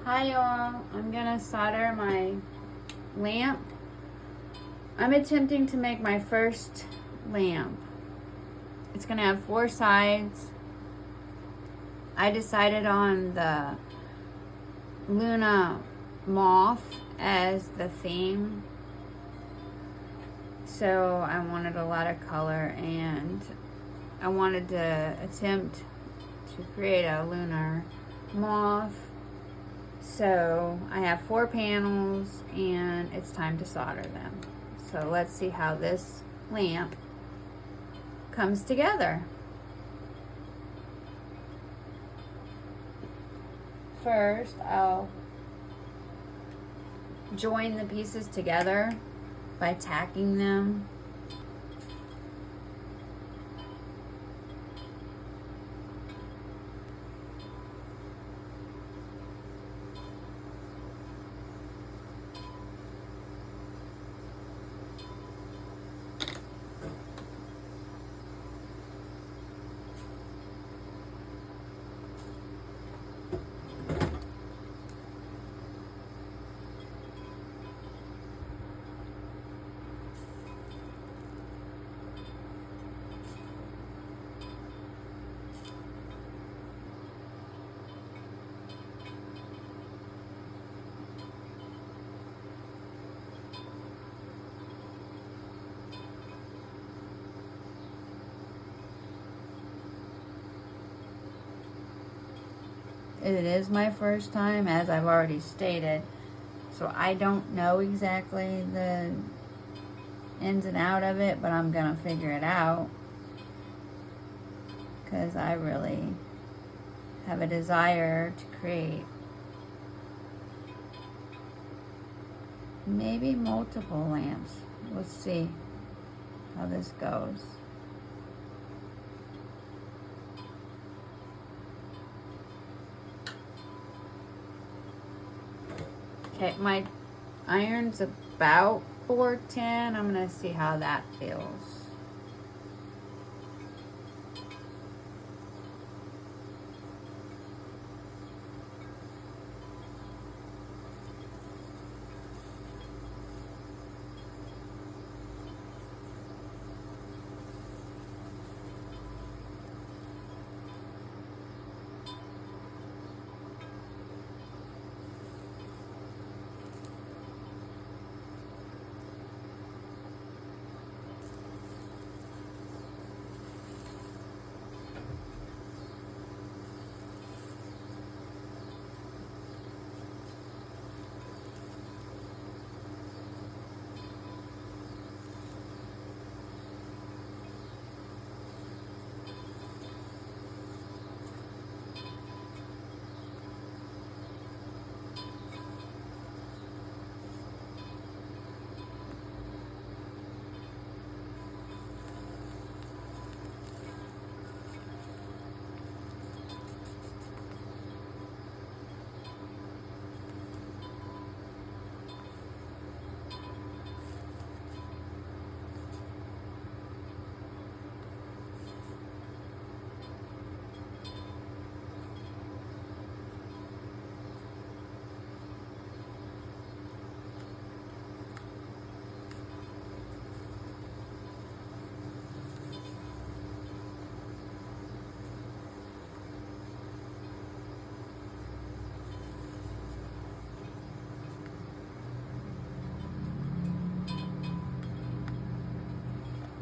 Hi y'all, I'm gonna solder my lamp. I'm attempting to make my first lamp. It's gonna have 4 sides. I decided on the Luna Moth as the theme. So I wanted a lot of color and I wanted to attempt to create a lunar moth. So I have 4 panels and it's time to solder them. So let's see how this lamp comes together. First, I'll join the pieces together by tacking them. It is my first time, as I've already stated, so I don't know exactly the ins and out of it, but I'm gonna figure it out because I really have a desire to create maybe multiple lamps. We'll see how this goes. Okay, my iron's about 410. I'm gonna see how that feels.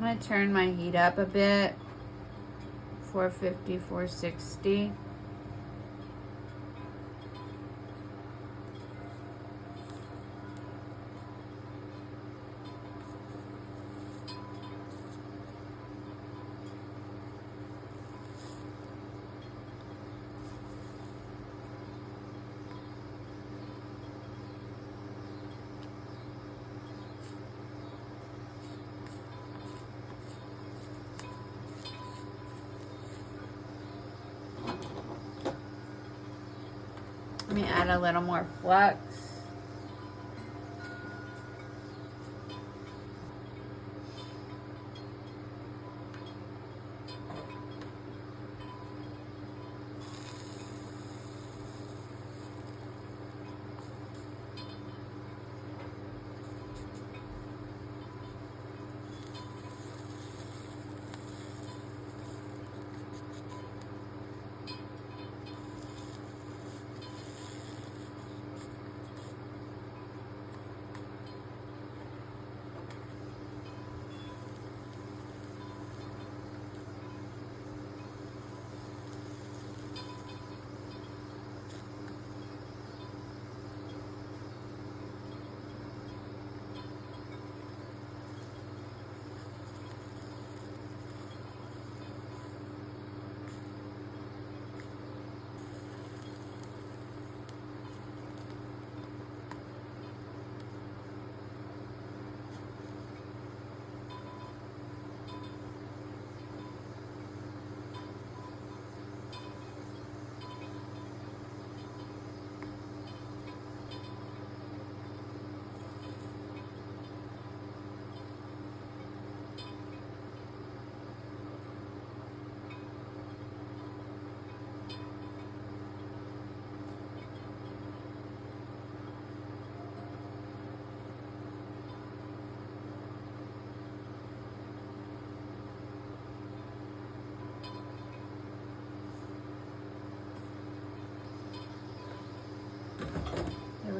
I'm gonna turn my heat up a bit, 450, 460. Let me add a little more flux.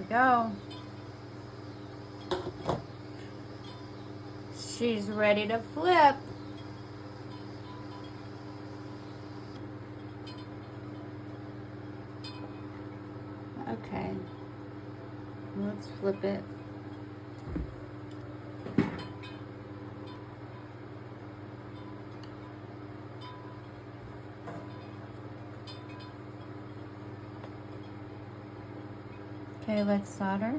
we go. She's ready to flip. Okay, let's flip it. Okay, let's solder.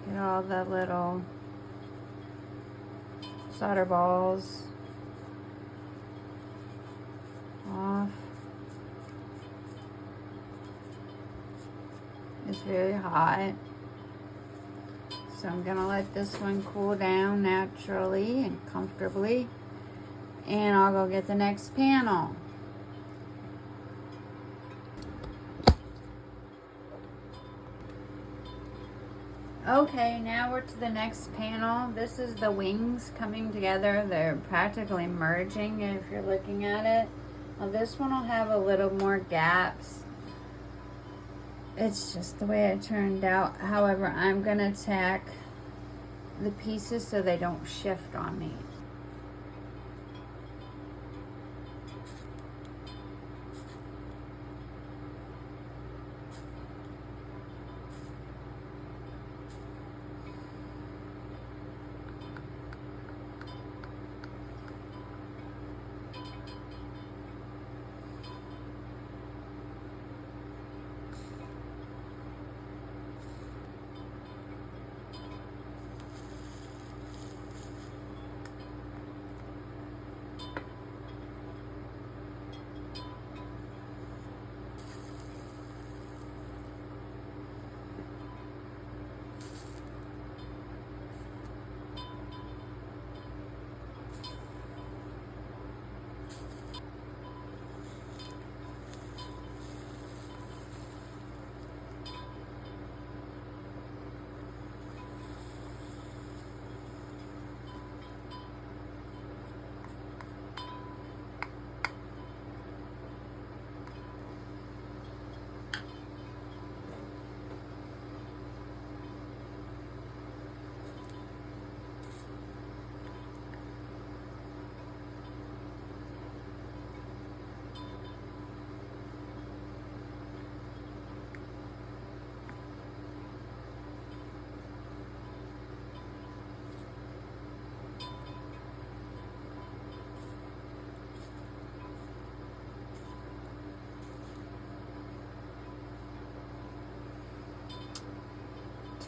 Get all the little solder balls off. It's very hot, so I'm gonna let this one cool down naturally and comfortably, and I'll go get the next panel. Okay, now we're to the next panel. This is the wings coming together. They're practically merging if you're looking at it. Well, this one will have a little more gaps. It's just the way it turned out. However, I'm gonna tack the pieces so they don't shift on me.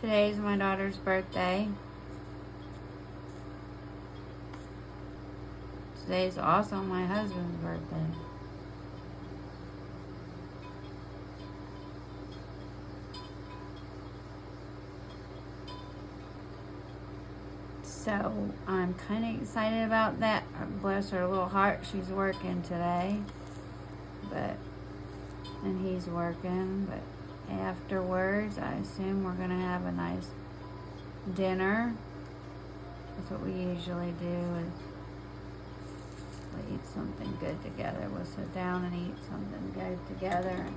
Today's my daughter's birthday. Today's also my husband's birthday. So I'm kind of excited about that. Bless her little heart, she's working today. And he's working, but afterwards, I assume we're gonna have a nice dinner. That's what we usually do, is we eat something good together. We'll sit down and eat something good together and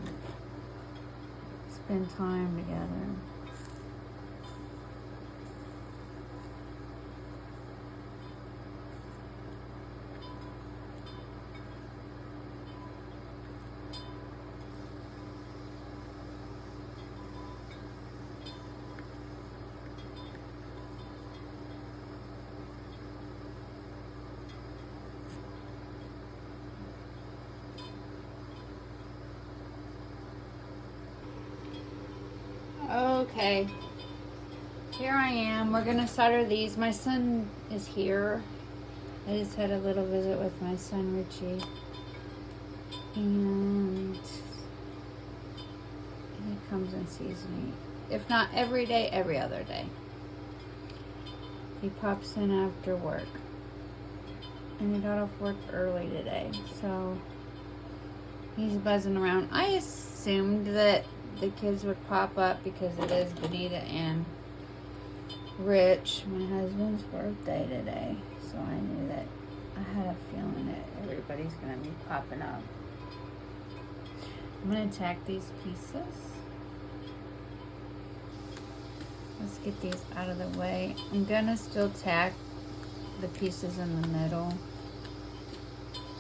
spend time together. Okay, here I am. We're gonna solder these. My son is here. I just had a little visit with my son Richie, and he comes and sees me. If not every day, every other day. He pops in after work, and he got off work early today, so he's buzzing around. I assumed that the kids would pop up because it is Benita and Rich, my husband's birthday today. So I knew that, I had a feeling that everybody's gonna be popping up. I'm gonna tack these pieces. Let's get these out of the way. I'm gonna still tack the pieces in the middle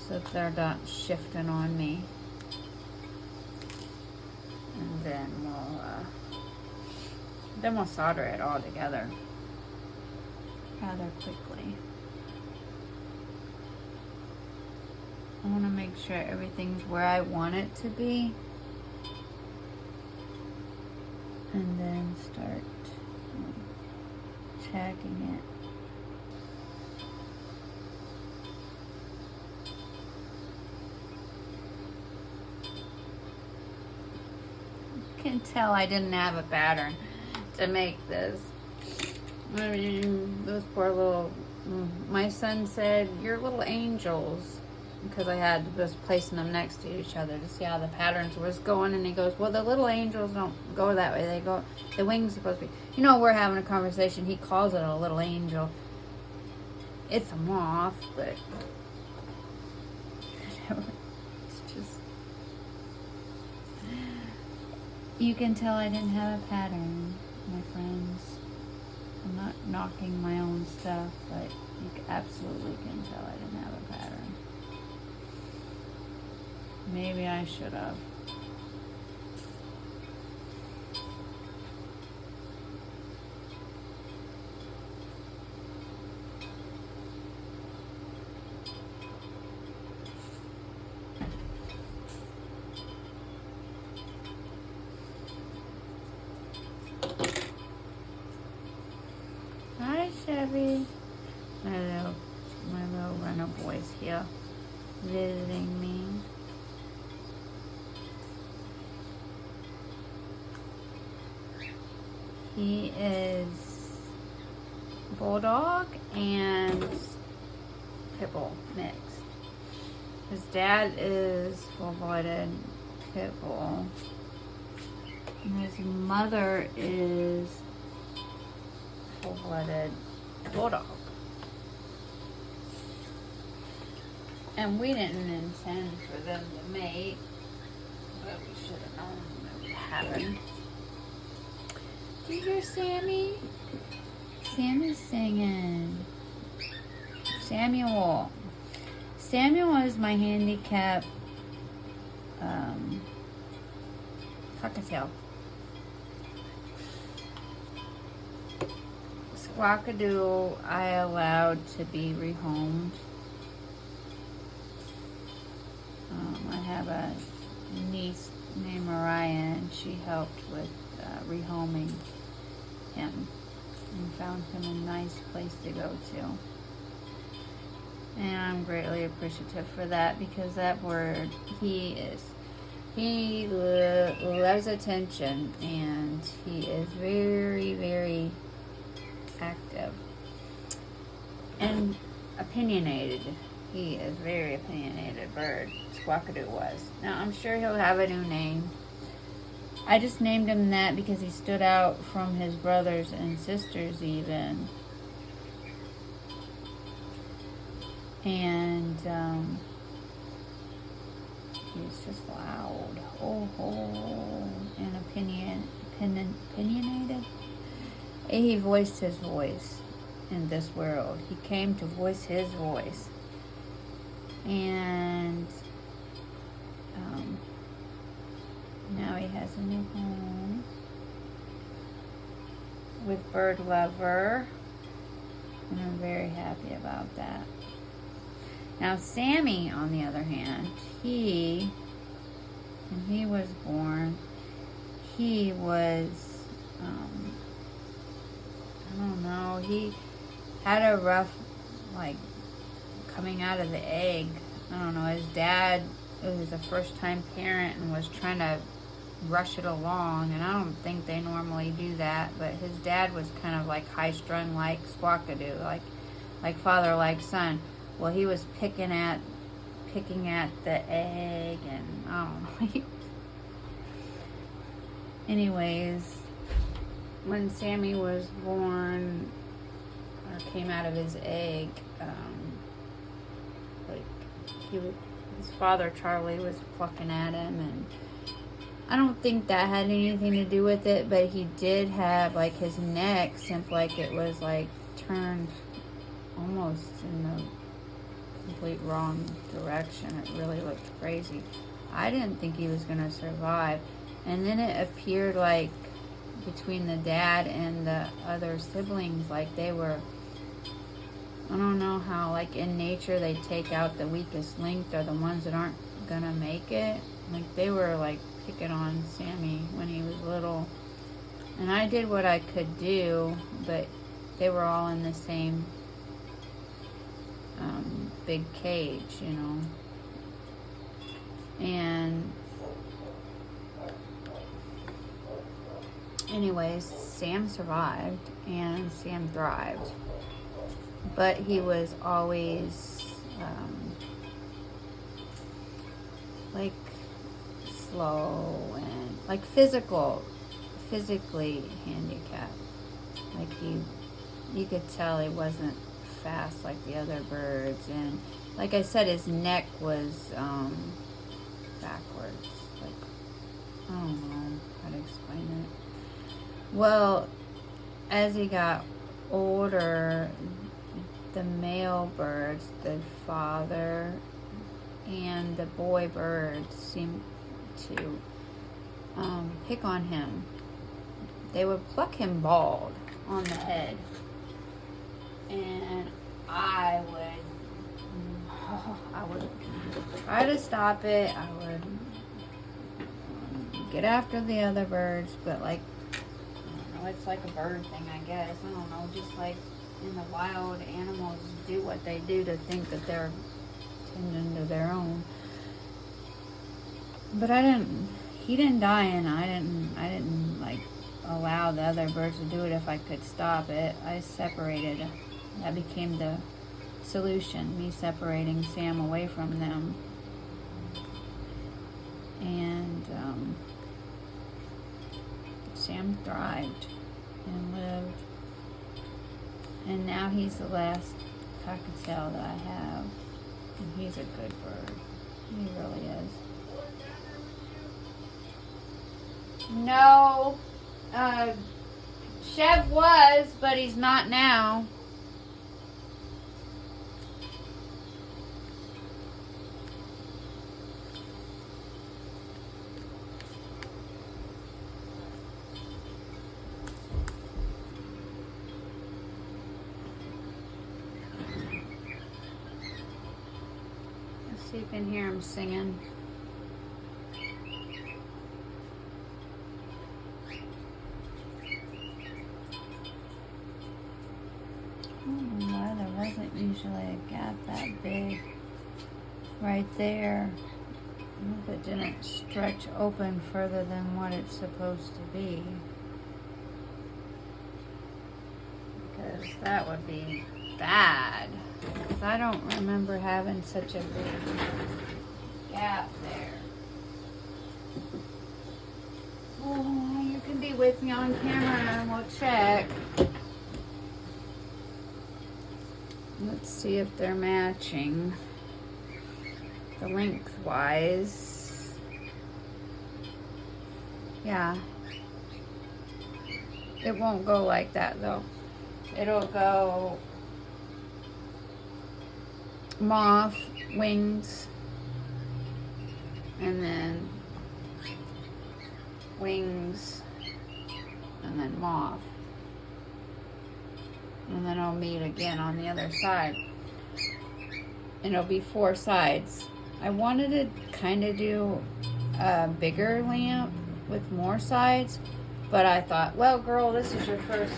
so that they're not shifting on me. And then we'll solder it all together rather quickly. I want to make sure everything's where I want it to be, and then start tacking it. Can tell I didn't have a pattern to make this. I mean, those poor little, my son said, "You're little angels," because I was placing them next to each other to see how the patterns was going, and he goes, "Well, the little angels don't go that way. They go, the wings are supposed to be," you know, we're having a conversation. He calls it a little angel. It's a moth, but You can tell I didn't have a pattern, my friends. I'm not knocking my own stuff, but you absolutely can tell I didn't have a pattern. Maybe I should have. Hi, Chevy. My little runner boy's here visiting me. He is bulldog and pit bull mixed. His dad is full-blooded pit bull. And his mother is full-blooded bulldog. And we didn't intend for them to mate, but we should have known that would happen. Do you hear Sammy? Sammy's singing. Samuel. Samuel is my handicap cockatiel. Squawkadoodle I allowed to be rehomed. I have a niece named Mariah, and she helped with rehoming him and found him a nice place to go to. And I'm greatly appreciative for that, because that bird, he loves attention, and he is very, very active and opinionated. He is very opinionated bird. Squawkadoodle was. Now I'm sure he'll have a new name. I just named him that because he stood out from his brothers and sisters even. And he's just loud. And opinionated. He voiced his voice in this world. He came to voice his voice. And now he has a new home with Bird Lover, and I'm very happy about that. Now Sammy, on the other hand, when he was born, he was, I don't know, he had a rough, coming out of the egg. I don't know, his dad was a first-time parent and was trying to rush it along, and I don't think they normally do that, but his dad was kind of high-strung like Squawkadoodle, like father, like son. Well, he was picking at the egg, and I don't know. Anyways, when Sammy was born, or came out of his egg, his father Charlie was plucking at him, and I don't think that had anything to do with it, but he did have his neck seemed like it was turned almost in the complete wrong direction. It really looked crazy. I didn't think he was gonna survive, and then it appeared between the dad and the other siblings, they were, I don't know how, in nature they take out the weakest link, or the ones that aren't gonna make it. They were picking on Sammy when he was little, and I did what I could do, but they were all in the same big cage, and anyways, Sam survived and Sam thrived, but he was always slow and physically handicapped. You could tell he wasn't fast like the other birds, and like I said, his neck was backwards. I don't know how to explain it. Well, as he got older, the male birds, the father and the boy birds, seemed to pick on him. They would pluck him bald on the head, and I would try to stop it. I would get after the other birds, but like, I don't know, it's like a bird thing, I guess. I don't know, just like in the wild, animals do what they do to think that they're tending to their own. But he didn't die, and I didn't like allow the other birds to do it if I could stop it. I separated. That became the solution, me separating Sam away from them. And Sam thrived and lived. And now he's the last cockatiel that I have. And he's a good bird. He really is. No, Chev was, but he's not now. Let's see if you can hear him singing. There wasn't usually a gap that big right there. I hope it didn't stretch open further than what it's supposed to be, because that would be bad, because I don't remember having such a big gap there. Oh, you can be with me on camera and we'll check. Let's see if they're matching the lengthwise. Yeah. It won't go like that though. It'll go moth, wings, and then wings, and then moth. And then I'll meet again on the other side. And it'll be 4 sides. I wanted to kind of do a bigger lamp with more sides, but I thought, well, girl, this is your first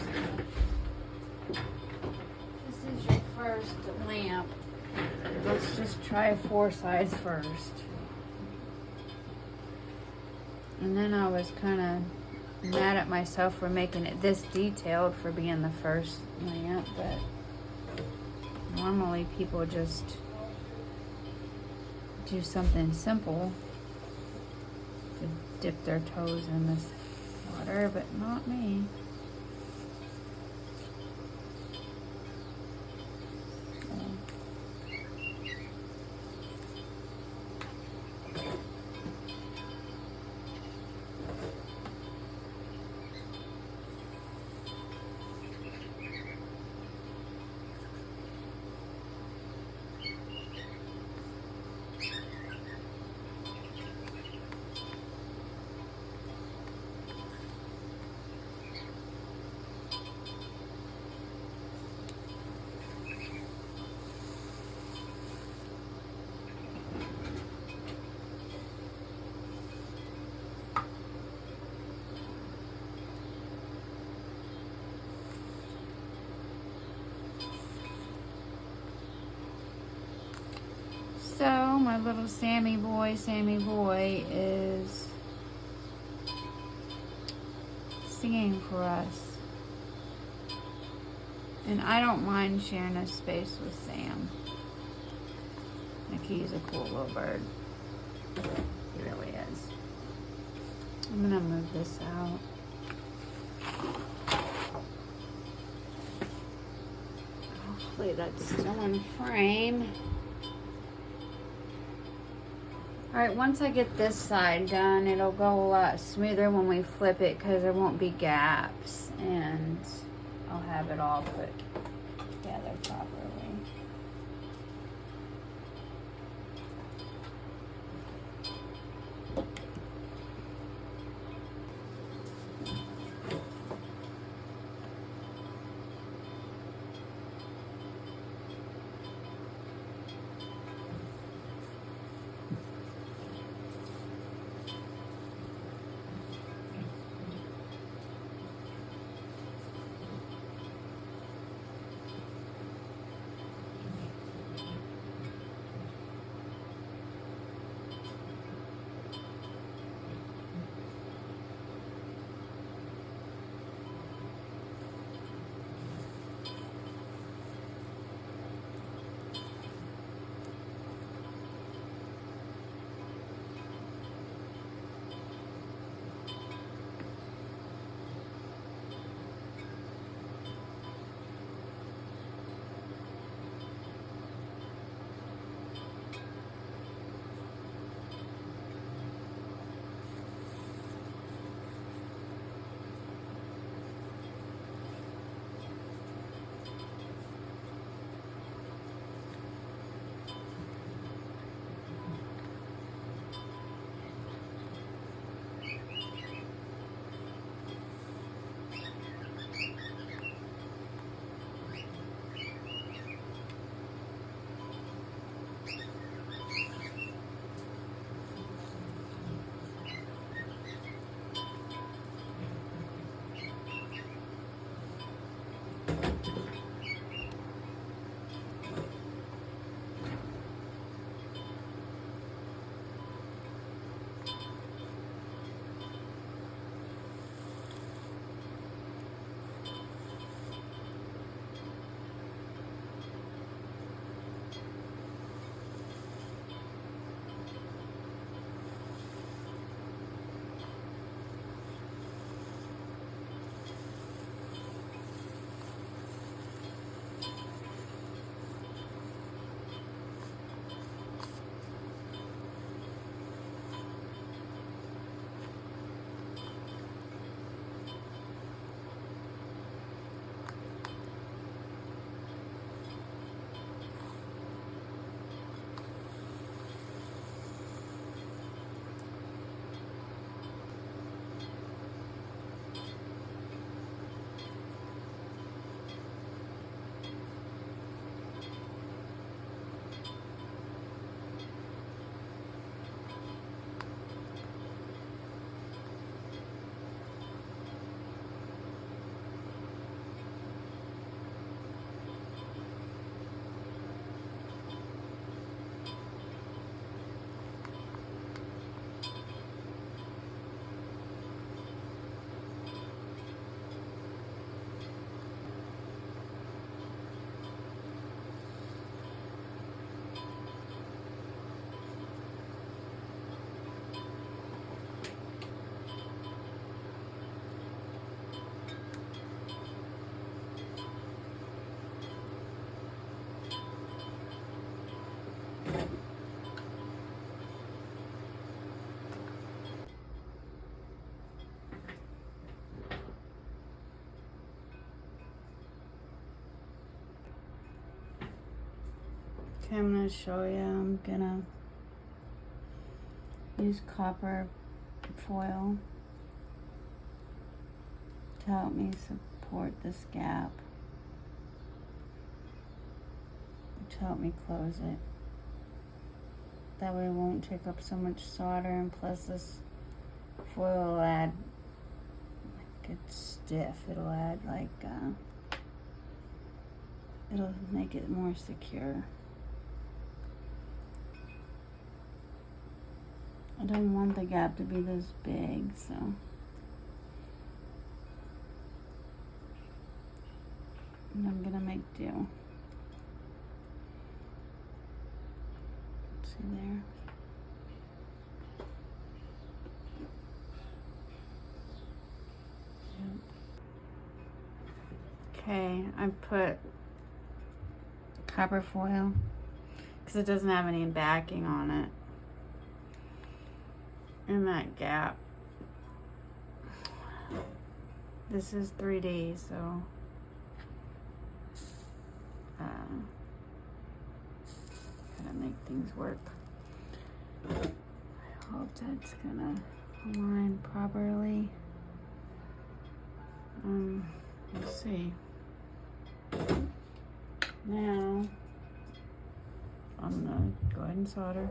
lamp. Let's just try 4 sides first. And then I was kind of mad at myself for making it this detailed for being the first lamp, but normally people just do something simple to dip their toes in this water, but not me. So my little Sammy boy is singing for us. And I don't mind sharing a space with Sam. Like, he's a cool little bird. He really is. I'm gonna move this out. Hopefully that's still in frame. Alright, once I get this side done, it'll go a lot smoother when we flip it because there won't be gaps, and I'll have it all put together properly. Okay, I'm going to show you. I'm going to use copper foil to help me support this gap, to help me close it. That way it won't take up so much solder, and plus this foil will add, like, it's stiff, it'll add like, it'll make it more secure. I don't want the gap to be this big, so I'm gonna make do. See there? Okay, I put copper foil because it doesn't have any backing on it. in that gap. This is 3D, so gotta make things work. I hope that's gonna align properly. We'll see. Now I'm gonna go ahead and solder.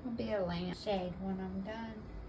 It'll be a lampshade when I'm done.